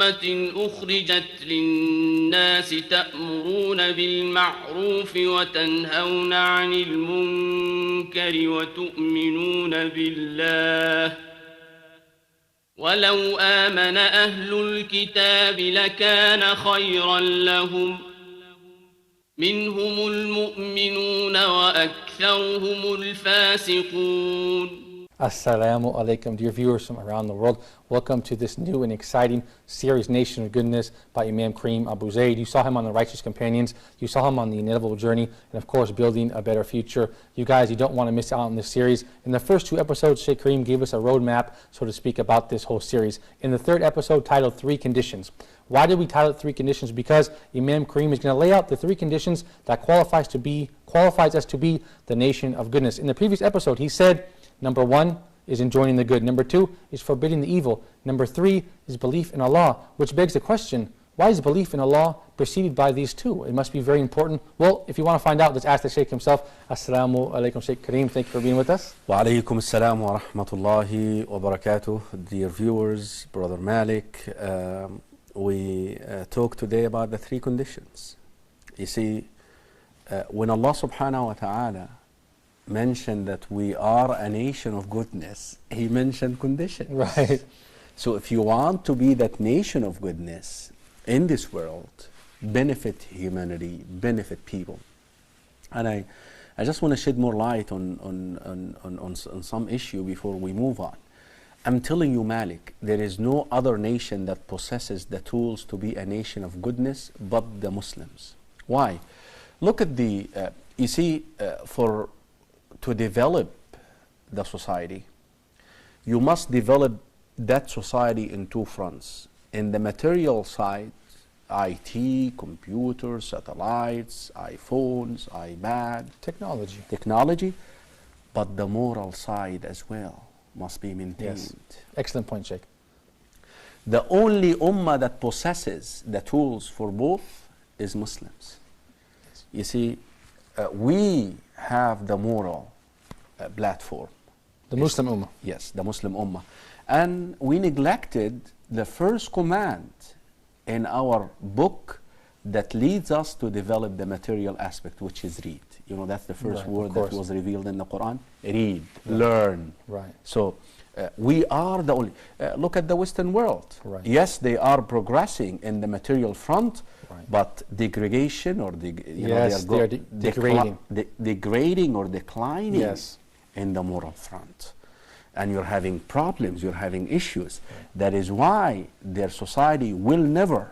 أمة أخرجت للناس تأمرون بالمعروف وتنهون عن المنكر وتؤمنون بالله ولو آمن أهل الكتاب لكان خيرا لهم منهم المؤمنون وأكثرهم الفاسقون. Assalamu alaikum, dear viewers from around the world. Welcome to this new and exciting series, Nation of Goodness, by Imam Karim AbuZaid. You saw him on The Righteous Companions. You saw him on The Inevitable Journey, and of course, Building a Better Future. You guys, you don't want to miss out on this series. In the first two episodes, Sheikh Karim gave us a roadmap, so to speak, about this whole series. In the third episode, titled Three Conditions. Why did we title it Three Conditions? Because Imam Karim is going to lay out the three conditions that qualifies us to be the nation of goodness. In the previous episode, he said, number one is enjoining the good. Number two is forbidding the evil. Number three is belief in Allah, which begs the question, why is belief in Allah preceded by these two? It must be very important. Well, if you want to find out, let's ask the Shaykh himself. Assalamu alaikum, Shaykh Karim. Thank you for being with us. Wa alaikum assalam wa rahmatullahi wa barakatuh. Dear viewers, Brother Malik, we talk today about the three conditions. You see, when Allah subhanahu wa ta'ala mentioned that we are a nation of goodness, he mentioned conditions. Right. So if you want to be that nation of goodness in this world, benefit humanity, benefit people. And I just want to shed more light on some issue before we move on. I'm telling you, Malik, there is no other nation that possesses the tools to be a nation of goodness but the Muslims. Why? Look at the, you see, to develop the society, you must develop that society in two fronts. In the material side, IT, computers, satellites, iPhones, iPad, technology, but the moral side as well must be maintained. Yes. Excellent point, Sheikh. The only ummah that possesses the tools for both is Muslims. You see, we have the moral platform. The Muslim Ummah. Yes, the Muslim Ummah. And we neglected the first command in our book that leads us to develop the material aspect, which is read. You know, that's the first word that was revealed in the Quran. Read, learn. Right. So we are the only. Look at the Western world. Right. Yes, they are progressing in the material front, but degradation or they are degrading. Degrading or declining in the moral front. And you're having problems, you're having issues. That is why their society will never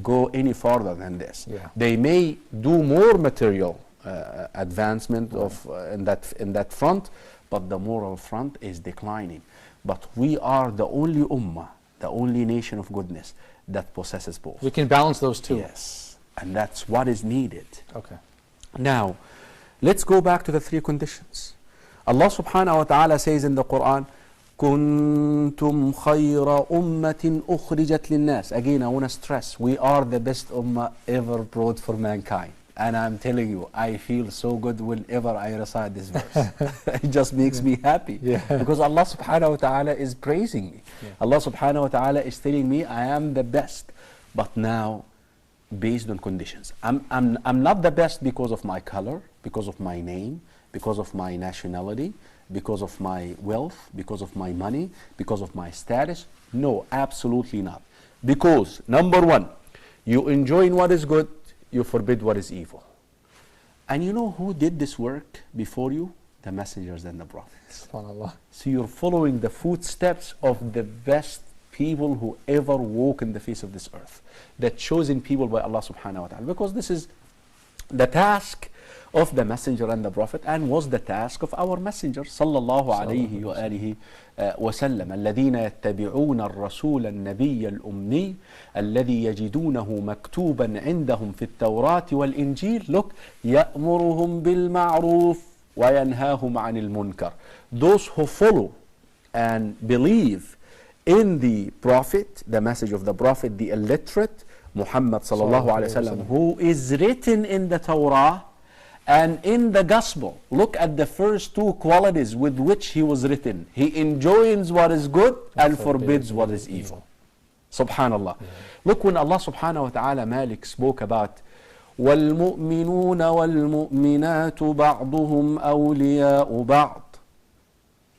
go any farther than this. They may do more material advancement in that front, but the moral front is declining. But we are the only ummah, the only nation of goodness that possesses both. We can balance those two. Yes, and that's what is needed. Okay. Now, let's go back to the three conditions. Allah subhanahu wa ta'ala says in the Quran, كُنْتُمْ خَيْرَ أُمَّةٍ أُخْرِجَتْ لِلنَّاسِ. Again, I want to stress, we are the best ummah ever brought for mankind. And I'm telling you, I feel so good whenever I recite this verse. It just makes me happy. Because Allah subhanahu wa ta'ala is praising me. Allah subhanahu wa ta'ala is telling me I am the best. But now, based on conditions. I'm not the best because of my color, because of my name, because of my nationality, because of my wealth, because of my money, because of my status. No, absolutely not. Because, number one, you enjoy what is good, you forbid what is evil. And you know who did this work before you? The messengers and the prophets. SubhanAllah. So you're following the footsteps of the best people who ever walk in the face of this earth. The chosen people by Allah subhanahu wa ta'ala. Because this is the task of the messenger and the prophet, and was the task of our messenger sallallahu alayhi wa alihi wa sallam. الذين يتبعون الرسول النبي الأمي الذي يجدونه مكتوبا عندهم في التوراة والإنجيل. Look, يأمرهم بالمعروف وينهاهم عن المنكر. Those who follow and believe in the prophet, the message of the prophet, the illiterate Muhammad sallallahu alayhi wa sallam, who is written in the Torah and in the gospel. Look at the first two qualities with which he was written. He enjoins what is good and forbids what is evil. Subhanallah. Look, when Allah subhanahu wa ta'ala Malik spoke about وَالْمُؤْمِنُونَ وَالْمُؤْمِنَاتُ بَعْضُهُمْ أَوْلِيَاءُ بَعْضٍ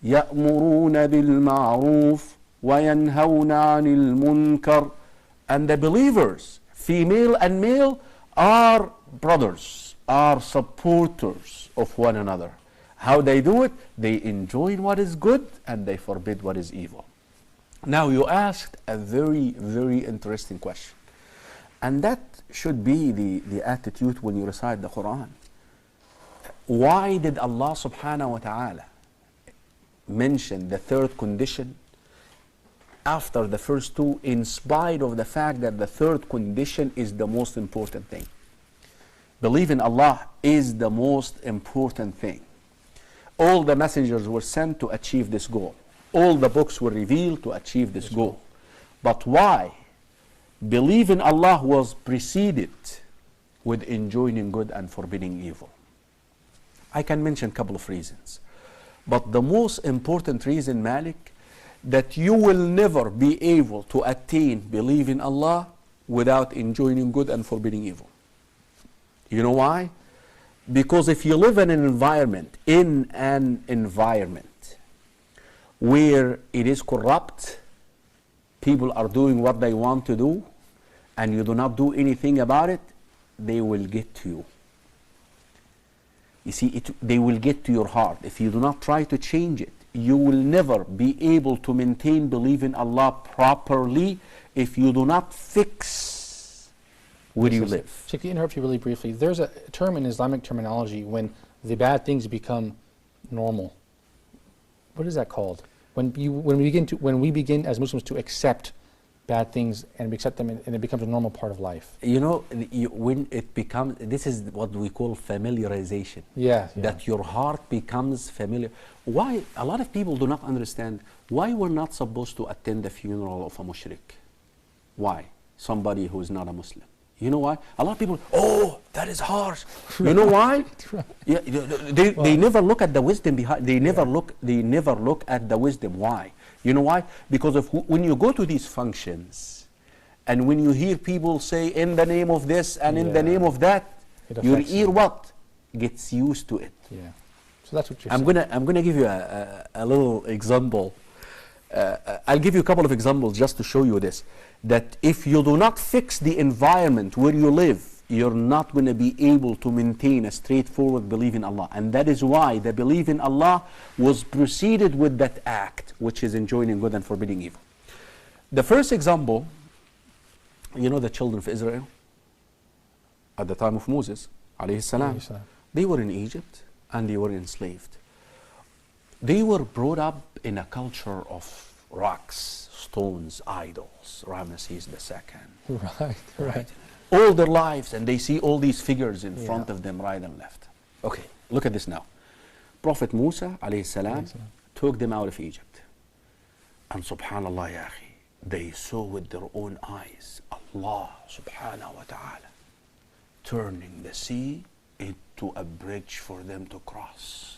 يَأْمُرُونَ بِالْمَعْرُوفِ وَيَنْهَوْنَ عَنِ الْمُنْكَرِ. And the believers, female and male, are brothers, are supporters of one another. How they do it? They enjoin what is good and they forbid what is evil. Now you asked a very, very interesting question. And that should be the attitude when you recite the Quran. Why did Allah subhanahu wa ta'ala mention the third condition after the first two, in spite of the fact that the third condition is the most important thing? Believe in Allah is the most important thing. All the messengers were sent to achieve this goal. All the books were revealed to achieve this goal. But why? Believe in Allah was preceded with enjoining good and forbidding evil. I can mention a couple of reasons. But the most important reason, Malik, that you will never be able to attain believe in Allah without enjoining good and forbidding evil. You know why? Because if you live in an environment where it is corrupt, people are doing what they want to do, and you do not do anything about it, they will get to you. You see, they will get to your heart. If you do not try to change it, you will never be able to maintain belief in Allah properly if you do not fix where you live. Sheikh, to interrupt you really briefly, there's a term in Islamic terminology when the bad things become normal. What is that called? When we begin as Muslims to accept bad things and accept them, and it becomes a normal part of life. You know, when it becomes, this is what we call familiarization. Yeah. That your heart becomes familiar. Why? A lot of people do not understand why we're not supposed to attend the funeral of a mushrik. Why? Somebody who is not a Muslim. You know why? A lot of people, oh, that is harsh. You know why? Yeah, they never look at the wisdom behind. They never look at the wisdom. Why? You know why? Because when you go to these functions, and when you hear people say in the name of this and in the name of that, your ear what gets used to it. Yeah. So that's what you're saying. I'm gonna give you a little example. I'll give you a couple of examples just to show you this. That if you do not fix the environment where you live, you're not going to be able to maintain a straightforward belief in Allah. And that is why the belief in Allah was preceded with that act, which is enjoining good and forbidding evil. The first example, you know the children of Israel, at the time of Moses, alayhi salam, they were in Egypt and they were enslaved. They were brought up in a culture of rocks, stones, idols, Ramesses II. Right. All their lives, and they see all these figures in front of them, right and left. Okay, look at this now. Prophet Musa, alayhi salam, took them out of Egypt. And subhanallah, ya akhi, they saw with their own eyes Allah subhanahu wa ta'ala turning the sea into a bridge for them to cross.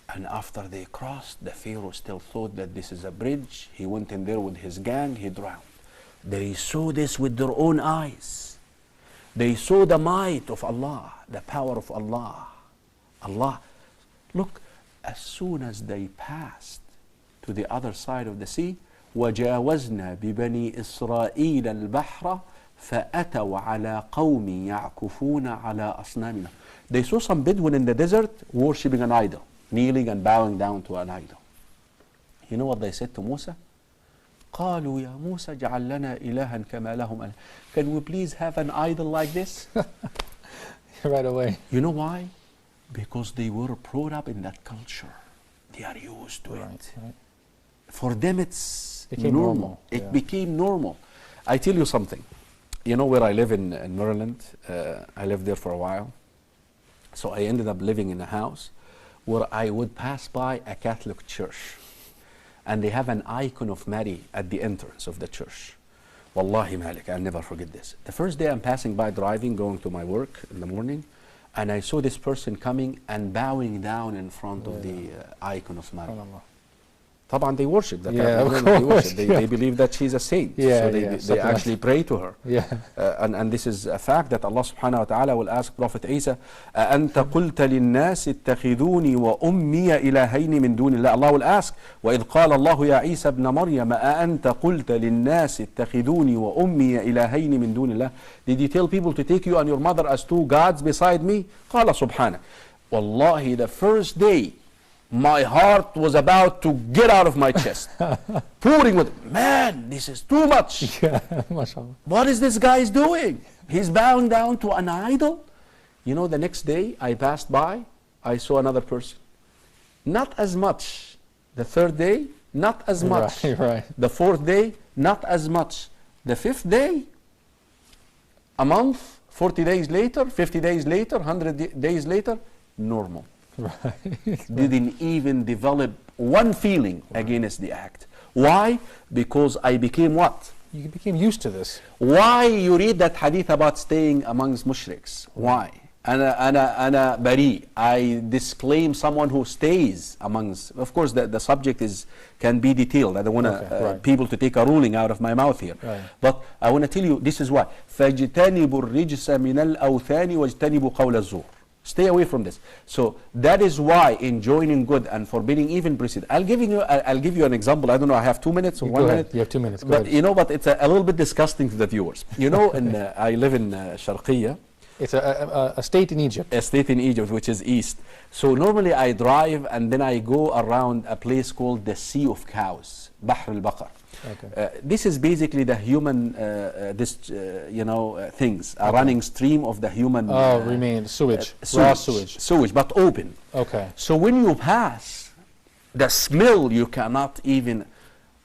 And after they crossed, the Pharaoh still thought that this is a bridge. He went in there with his gang, he drowned. They saw this with their own eyes. They saw the might of Allah, the power of Allah. Allah, look, as soon as they passed to the other side of the sea, وَجَاوَزْنَا بِبَنِي إِسْرَائِيلَ الْبَحْرَ فَأَتَوْا عَلَى قَوْمٍ يَعْكُفُونَ عَلَى أَصْنَامِنَا. They saw some Bedouin in the desert worshipping an idol, kneeling and bowing down to an idol. You know what they said to Musa? قالوا يا موسى اجعل لنا إلها كما لهم إله. Can we please have an idol like this? Right away. You know why? Because they were brought up in that culture. They are used to it. Right. For them it's normal. It became normal. I tell you something. You know where I live in Maryland? I lived there for a while. So I ended up living in a house where I would pass by a Catholic church. And they have an icon of Mary at the entrance of the church. Wallahi Malik, I'll never forget this. The first day I'm passing by driving, going to my work in the morning, and I saw this person coming and bowing down in front of the icon of Mary. طبعا they worship that Yeah, type of of woman. They course, worship. They, yeah. they believe that she's a saint. Yeah, So they, yeah, they something like actually pray to her. Yeah. And this is a fact that Allah subhanahu wa ta'ala will ask Prophet Isa, أَأَنْتَ قُلْتَ لِلنَّاسِ اتَّخِذُونِي وَأُمِّيَ إِلَهَيْنِ مِن دُونِ اللَّهِ. Allah will ask, وَإِذْ قَالَ اللَّهُ يَا عِيسَى ابْنَ مَرْيَمَ أَأَنْتَ قُلْتَ لِلنَّاسِ اتَّخِذُونِي وَأُمِّيَ إِلَهَيْنِ مِن دُونِ اللَّهِ. Did you tell people to take you and your mother as two gods beside me? قَالَ سُبْحَانَهُ. Wallahi, the first day my heart was about to get out of my chest. Pouring with, man, this is too much. Yeah, mashallah. What is this guy doing? He's bowing down to an idol. You know, the next day I passed by, I saw another person. Not as much. The third day, not as much. Right, right. The fourth day, not as much. The fifth day, a month, 40 days later, 50 days later, 100 days later, normal. Right. Didn't even develop one feeling against the act. Why? Because I became what? You became used to this. Why you read that hadith about staying amongst mushriks? Why? أنا بريء. I disclaim someone who stays amongst. Of course, the subject can be detailed. I don't want people to take a ruling out of my mouth here. Right. But I want to tell you, this is why. فَاجْتَنِبُوا الرِّجْسَ مِنَ الْأَوْثَانِ وَاجْتَنِبُوا قَوْلَ الزُّورِ. Stay away from this. So that is why in joining good and forbidding evil precede. I'll give you an example. I don't know. I have 2 minutes or 1 minute. You have 2 minutes. Go But ahead. you know, but it's a little bit disgusting to the viewers. You know, I live in Sharqiyya. It's a state in Egypt. A state in Egypt, which is east. So normally I drive and then I go around a place called the Sea of Cows, Bahr al-Baqar. Okay. This is basically the human, things, a running stream of the human. Sewage, raw sewage. Sewage, but open. Okay. So when you pass, the smell you cannot even,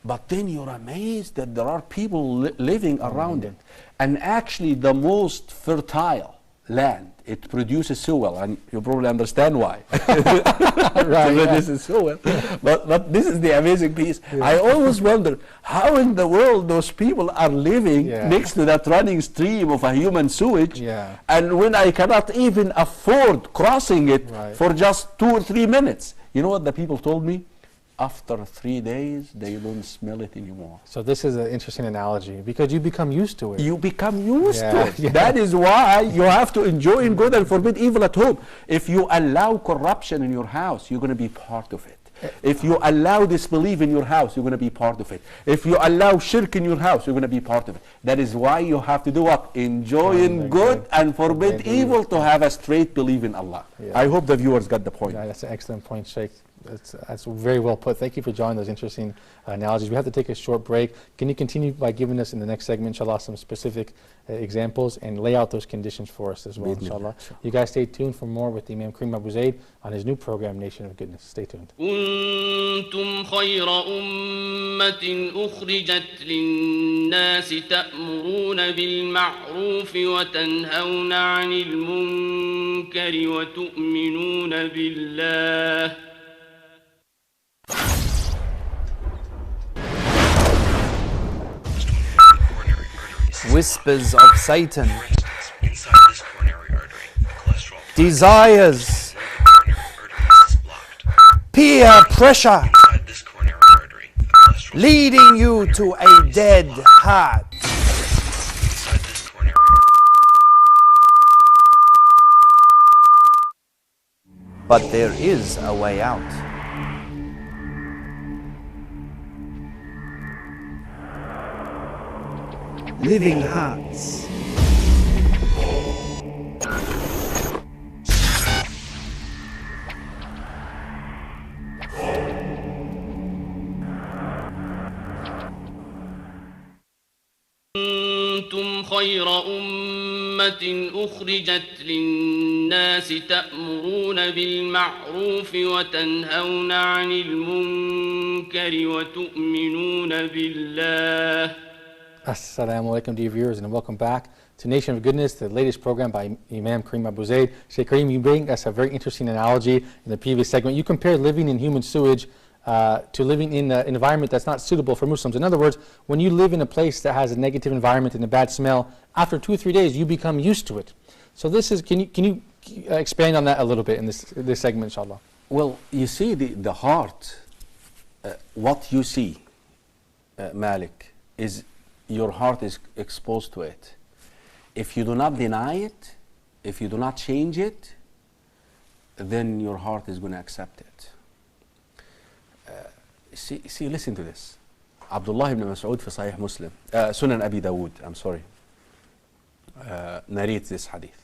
but then you're amazed that there are people living around it. And actually the most fertile land, it produces soil, and you probably understand why. Right, yeah. This is soil. But this is the amazing piece. Yeah. I always wonder how in the world those people are living next to that running stream of a human sewage, and when I cannot even afford crossing it for just 2 or 3 minutes. You know what the people told me? After 3 days, they don't smell it anymore. So this is an interesting analogy because you become used to it. You become used to it. Yeah. That is why you have to enjoy good and forbid evil at home. If you allow corruption in your house, you're going to be part of it. If you allow disbelief in your house, you're going to be part of it. If you allow shirk in your house, you're going to be part of it. That is why you have to do what? Enjoying good and forbid evil to have a straight belief in Allah. Yeah. I hope the viewers got the point. Yeah, that's an excellent point, Sheikh. That's very well put. Thank you for drawing those interesting analogies. We have to take a short break. Can you continue by giving us in the next segment, inshallah, some specific examples and lay out those conditions for us as well, inshallah. You guys stay tuned for more with Imam Karim AbuZaid on his new program, Nation of Goodness. Stay tuned. كنتم خير أمة أخرجت للناس تأمرون بالمعروف وتنهون عن المنكر وتؤمنون بالله. Whispers of Satan, desires, peer pressure, leading you to a dead heart. But there is a way out. Living Hearts. كنتم خير أمة أخرجت للناس تأمرون بالمعروف وتنهون عن المنكر وتؤمنون بالله. Assalamu alaikum, dear viewers, and welcome back to Nation of Goodness, the latest program by Imam Karim AbuZaid. Sheikh Karim, you bring us a very interesting analogy in the previous segment. You compared living in human sewage to living in an environment that's not suitable for Muslims. In other words, when you live in a place that has a negative environment and a bad smell, after 2 or 3 days, you become used to it. So this is, can you expand on that a little bit in this segment, inshallah? Well, you see, the heart what you see, Malik, is your heart is exposed to it. If you do not deny it, if you do not change it, then your heart is going to accept it. See, listen to this. Abdullah ibn Mas'ud fi Sahih Muslim, Sunan Abi Dawood, I'm sorry, narrates this hadith.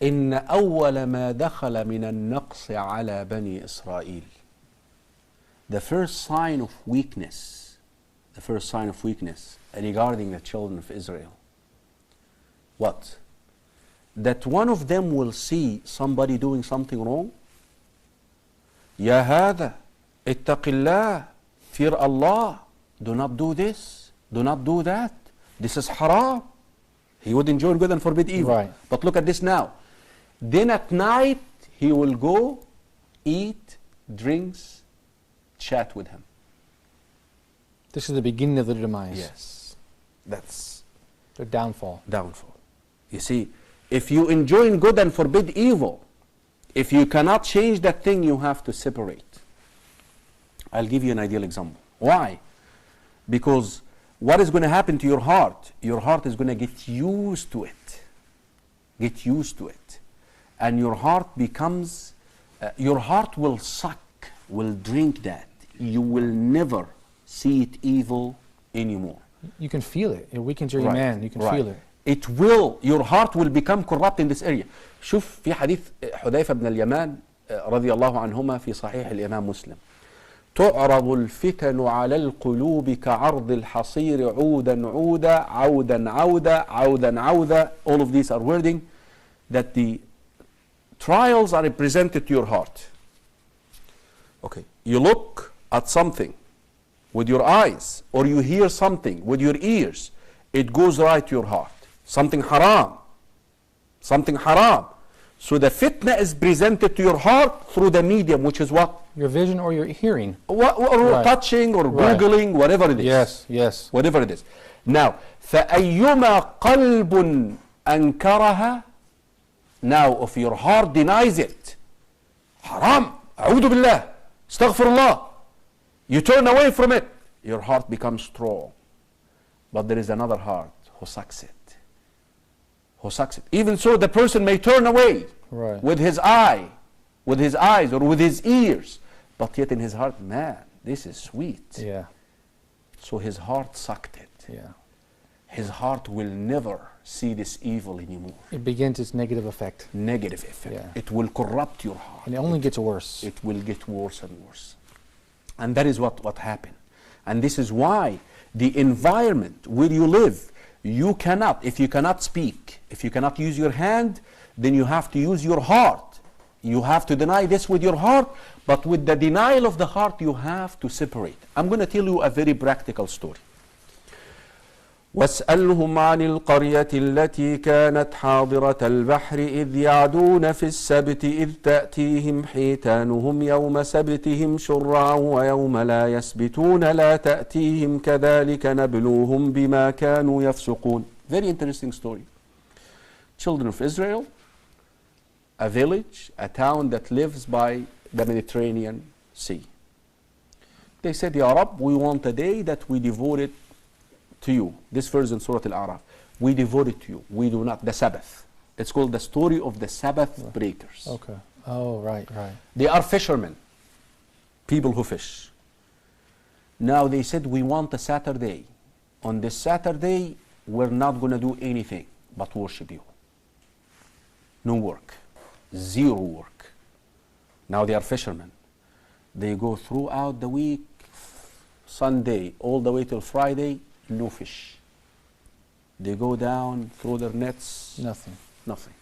إن أول ما دخل من النقص على بني إسرائيل. The first sign of weakness, regarding the children of Israel. What? That one of them will see somebody doing something wrong. يا هذا اتق الله, fear Allah, do not do this, do not do that, this is haram. He would enjoin good and forbid evil. Right. But look at this now. Then at night he will go, eat, drinks, chat with him. This is the beginning of the demise. Yes, that's The downfall. downfall. You see, if you enjoin good and forbid evil, if you cannot change that thing, you have to separate. I'll give you an ideal example. Why? Because what is going to happen to your heart? Your heart is going to get used to it. Get used to it. And your heart becomes, your heart will suck, will drink that. You will never see it evil anymore. You can feel it. It weakens your Right. iman. You can Right. feel it. It will, your heart will become corrupt in this area. شوف في حديث حذيفة بن اليمان رضي الله عنهما في صحيح الإمام مسلم. تعرض الفتن على القلوب كعرض الحصير عودا عودا عودا عودا عودا عودا. All of these are wording that the trials are presented to your heart. Okay, you look at something with your eyes, or you hear something with your ears, it goes right to your heart. Something haram. Something haram. So the fitna is presented to your heart through the medium, which is what? Your vision or your hearing. Or Right. touching or Right. googling, whatever it is. Yes, yes. Whatever it is. Now, فَأَيُّمَا قَلْبٌ أَنْكَرَهَا. Now, if your heart denies it, haram, أعوذ بالله, astaghfirullah, you turn away from it, your heart becomes strong. But there is another heart who sucks it. Who sucks it. Even so, the person may turn away Right. with his eyes or with his ears, but yet in his heart, man, this is sweet. Yeah, So his heart sucked it. yeah. His heart will never see this evil anymore. It begins its negative effect. Negative effect. Yeah. It will corrupt your heart. And it only gets worse. It will get worse and worse. And that is what happened. And this is why the environment where you live, you cannot, if you cannot speak, if you cannot use your hand, then you have to use your heart. You have to deny this with your heart, but with the denial of the heart, you have to separate. I'm going to tell you a very practical story. واسألهم عن القرية التي كانت حاضرة البحر إذ يعدون في السبت إذ تأتيهم حيتانهم يوم سبتهم شرعا ويوم لا يسبتون لا تأتيهم كذلك نبلوهم بما كانوا يفسقون. Very interesting story. Children of Israel, a village, a town that lives by the Mediterranean Sea. They said, Ya Rab, we want a day that we devote it to you. This verse in Surah Al-A'raf. We devote it to you. We do not. The Sabbath. It's called the story of the Sabbath breakers. Okay. Oh, right, right. They are fishermen, people who fish. Now they said, we want a Saturday. On this Saturday, we're not going to do anything but worship you. No work. Zero work. Now they are fishermen. They go throughout the week, Sunday, all the way till Friday, no fish. They go down, throw their nets. Nothing. Nothing.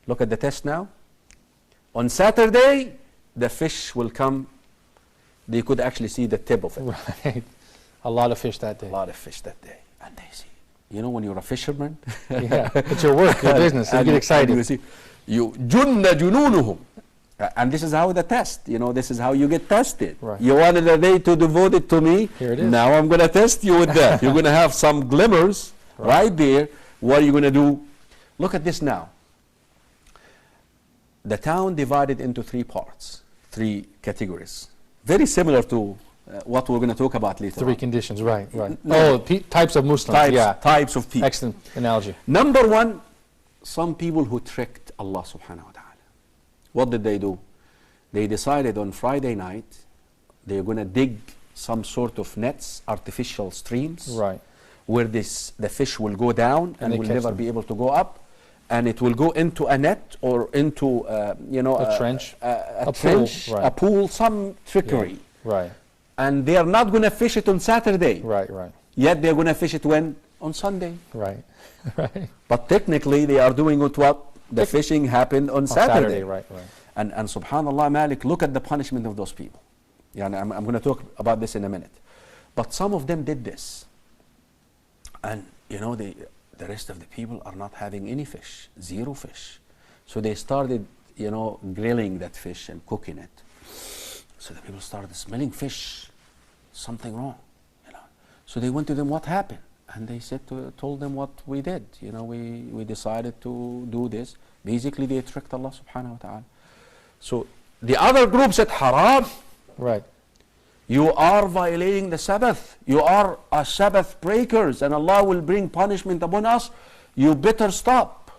Look at the test now. On Saturday, the fish will come. They could actually see the tip of it. Right. A lot of fish that day. A lot of fish that day. And they see. You know when you're a fisherman? Yeah. It's your work, your business. You get excited. You see, جُنَّ جُنُونُهُم. And this is how the test, this is how you get tested. Right. You wanted a day to devote it to me. Here it is. Now I'm going to test you with that. You're going to have some glimmers right there. What are you going to do? Look at this now. The town divided into three parts, three categories. Very similar to what we're going to talk about later. Three on. conditions, right, right. No. Oh, types of Muslims, yeah. Types of people. Excellent analogy. Number one, some people who tricked Allah subhanahu wa ta'ala. What did they do? They decided on Friday night they're going to dig some sort of nets, artificial streams, Right. where the fish will go down and they will catch never them. be able to go up, and it will go into a net or into A trench. a A trench, pool, right. a pool, some trickery, Right, and they are not going to fish it on Saturday. right, right, Yet they're going to fish it when? On Sunday. right, right. But technically they are doing it what? The fishing happened on Saturday. Right, right. And subhanallah, Malik, look at the punishment of those people. Yeah, and I'm going to talk about this in a minute. But some of them did this. And the rest of the people are not having any fish, zero fish. So they started, grilling that fish and cooking it. So the people started smelling fish, something wrong. So they went to them, what happened? And they told them what we did. We decided to do this. Basically, they tricked Allah subhanahu wa ta'ala. So the other group said, haram. Right. You are violating the Sabbath. You are a Sabbath breakers, and Allah will bring punishment upon us. You better stop.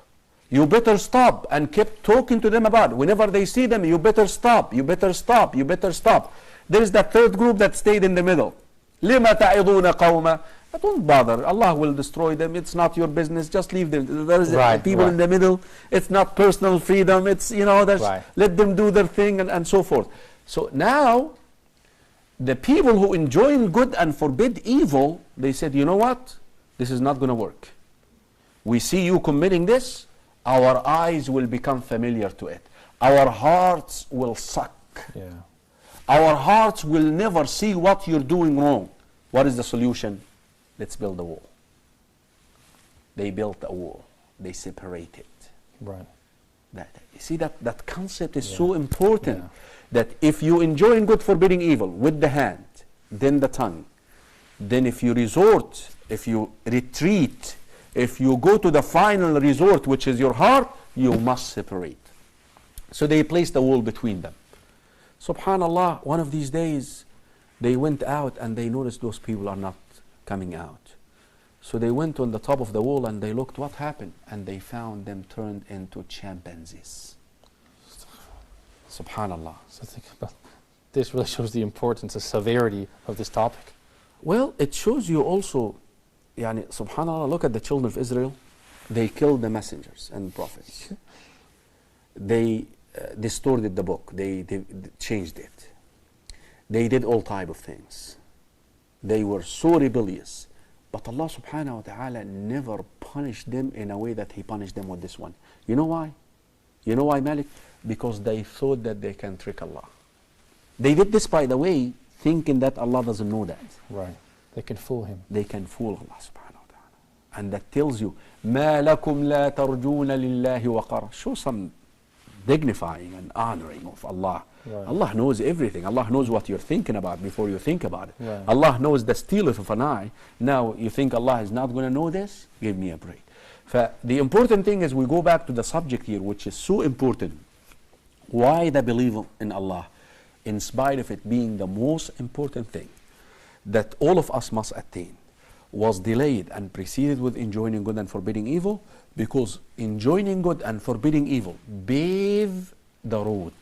You better stop. And kept talking to them about it. Whenever they see them, you better stop. You better stop. You better stop. There is that third group that stayed in the middle. لِمَ تَعِظُونَ قَوْمًا. Don't bother. Allah will destroy them. It's not your business. Just leave them. There's people in the middle. It's not personal freedom. It's, let them do their thing and so forth. So now, the people who enjoin good and forbid evil, they said, you know what? This is not going to work. We see you committing this, our eyes will become familiar to it. Our hearts will suck. Yeah. Our hearts will never see what you're doing wrong. What is the solution? Let's build a wall. They built a wall. They separated. Right. You see that concept is so important. That if you enjoin good, forbidding evil with the hand, then the tongue, then if you resort, if you retreat, if you go to the final resort, which is your heart, you must separate. So they placed a wall between them. Subhanallah, one of these days, they went out and they noticed those people are not coming out. So they went on the top of the wall and they looked what happened, and they found them turned into chimpanzees. Subhanallah. So think about this. Really shows the importance, the severity of this topic. Well, it shows you also, subhanallah, look at the children of Israel. They killed the messengers and prophets. They distorted the book. They changed it. They did all type of things. They were so rebellious. But Allah subhanahu wa ta'ala never punished them in a way that He punished them with this one. You know why? You know why, Malik? Because they thought that they can trick Allah. They did this, by the way, thinking that Allah doesn't know that. Right. They can fool Him. They can fool Allah subhanahu wa ta'ala. And that tells you, مَا لَكُمْ لَا تَرْجُونَ لِلَّهِ وَقَارًا. Show some dignifying and honoring of Allah. Right. Allah knows everything. Allah knows what you're thinking about before you think about it. Right. Allah knows the stealeth of an eye. Now you think Allah is not going to know this? Give me a break. The important thing is we go back to the subject here, which is so important. Why the belief in Allah, in spite of it being the most important thing that all of us must attain, was delayed and preceded with enjoining good and forbidding evil, because enjoining good and forbidding evil pave the road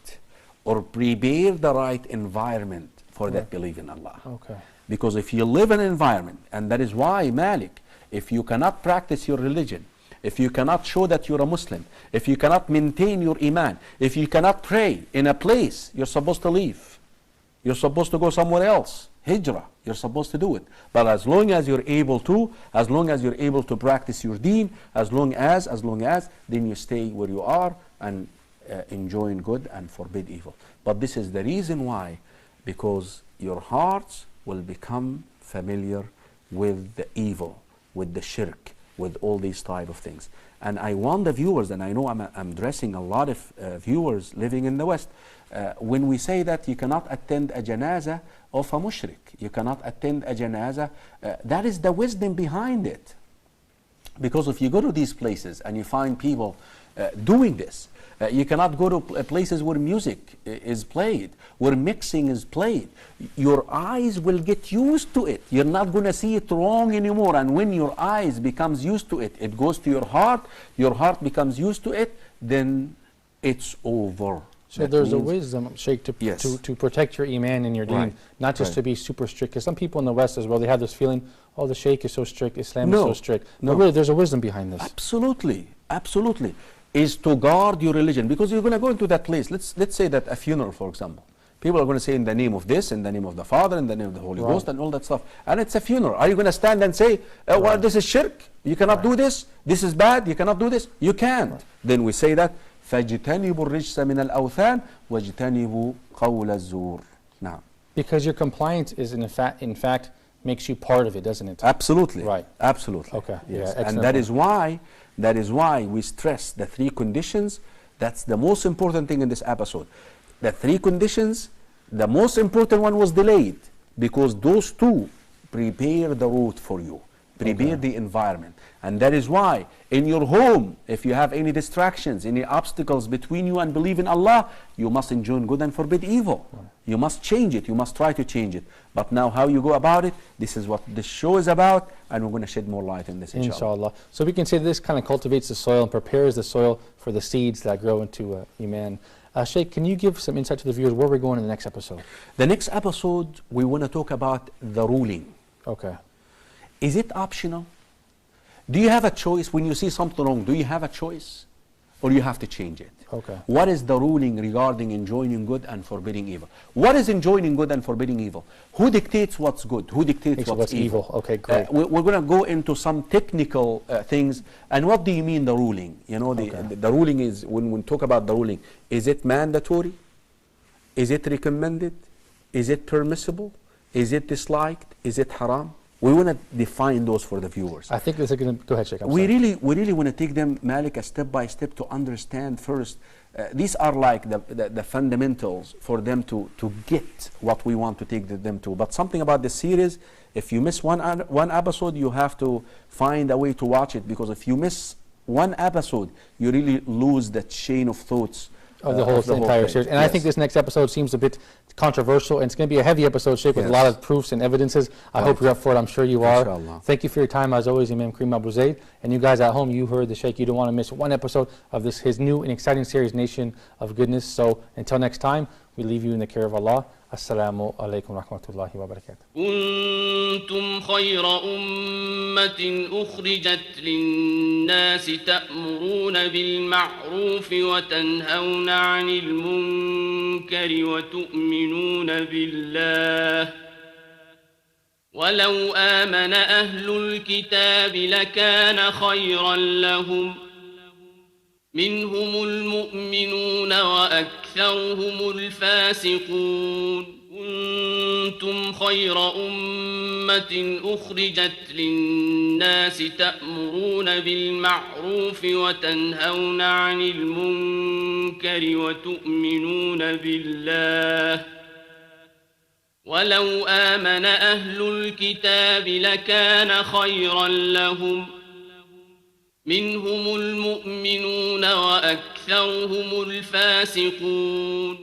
or prepare the right environment for that belief in Allah. Okay. Because if you live in an environment, and that is why, Malik, if you cannot practice your religion, if you cannot show that you're a Muslim, if you cannot maintain your iman, if you cannot pray in a place, you're supposed to leave. You're supposed to go somewhere else. Hijrah, you're supposed to do it. But as long as you're able to, as long as you're able to practice your deen, as long as, then you stay where you are and enjoin good and forbid evil. But this is the reason why, because your hearts will become familiar with the evil, with the shirk, with all these type of things. And I want the viewers, and I know I'm addressing a lot of viewers living in the West, when we say that you cannot attend a janazah of a mushrik, you cannot attend a janazah, that is the wisdom behind it. Because if you go to these places and you find people doing this, you cannot go to places where music is played, where mixing is played. Your eyes will get used to it. You're not going to see it wrong anymore. And when your eyes becomes used to it, it goes to your heart becomes used to it, then it's over. So That there's a means- wisdom, Sheikh, Yes. to protect your iman and your deen, Right. not just to Right. be super strict. Because some people in the West as well, they have this feeling, oh, the Sheikh is so strict, Islam No. is so strict. No. But really, there's a wisdom behind this. Absolutely, absolutely, is to guard your religion, because you're going to go into that place. Let's say that a funeral, for example, people are going to say in the name of this, in the name of the Father, in the name of the Holy Right. Ghost, and all that stuff. And it's a funeral. Are you going to stand and say, well, Right. this is shirk? You cannot do this. This is bad. You cannot do this. You can't. Then we say that فَاجْتَنِبُوا الرِّجْسَ مِنَ الْأَوْثَانِ وَاجْتَنِبُوا قَوْلَ الزُّورِ. Now, Because your compliance is, in fact, makes you part of it, doesn't it? absolutely. Right. Absolutely. Okay. Yes. Yeah, excellent And that point. is why we stress the three conditions. That's the most important thing in this episode. The three conditions, the most important one was delayed, because those two prepare the road for you, prepare the environment. And that is why in your home, if you have any distractions, any obstacles between you and believe in Allah, you must enjoin good and forbid evil. You must change it. You must try to change it. But now how you go about it, this is what this show is about, and we're going to shed more light on this, inshallah. Inshallah. So we can say this kind of cultivates the soil and prepares the soil for the seeds that grow into Iman. Sheikh, can you give some insight to the viewers where we're going in the next episode? The next episode, we want to talk about the ruling. Okay. Is it optional? Do you have a choice when you see something wrong? Do you have a choice? Or you have to change it? Okay. What is the ruling regarding enjoining good and forbidding evil? What is enjoining good and forbidding evil? Who dictates what's good? Who dictates what's evil? Okay, great. We're going to go into some technical things. And what do you mean the ruling? You know, the ruling is, when we talk about the ruling, is it mandatory? Is it recommended? Is it permissible? Is it disliked? Is it haram? We want to define those for the viewers. I think this is going to... Go ahead, Sheikh. We really want to take them, Malik, a step by step to understand first. These are like the fundamentals for them to get what we want to take them to. But something about the series, if you miss one episode, you have to find a way to watch it, because if you miss one episode, you really lose the chain of thoughts of the whole entire thing. series. And I think this next episode seems a bit controversial, and it's going to be a heavy episode, Sheikh, with a lot of proofs and evidences. I hope you're up for it. I'm sure you are. Inshallah. Thank you for your time, as always, Imam Karim AbuZaid. And you guys at home, you heard the Sheikh. You don't want to miss one episode of his new and exciting series, Nation of Goodness. So until next time, we leave you in the care of Allah. Assalamu alaikum wa rahmatullahi wa barakatuh. كنتم خير أمة أخرجت للناس تأمرون بالمعروف وتنهون عن المنكر وتؤمنون بالله ولو آمن أهل الكتاب لكان خيرا لهم منهم المؤمنون وأكثرهم الفاسقون كنتم خير أمة أخرجت للناس تأمرون بالمعروف وتنهون عن المنكر وتؤمنون بالله ولو آمن أهل الكتاب لكان خيرا لهم منهم المؤمنون وأكثرهم الفاسقون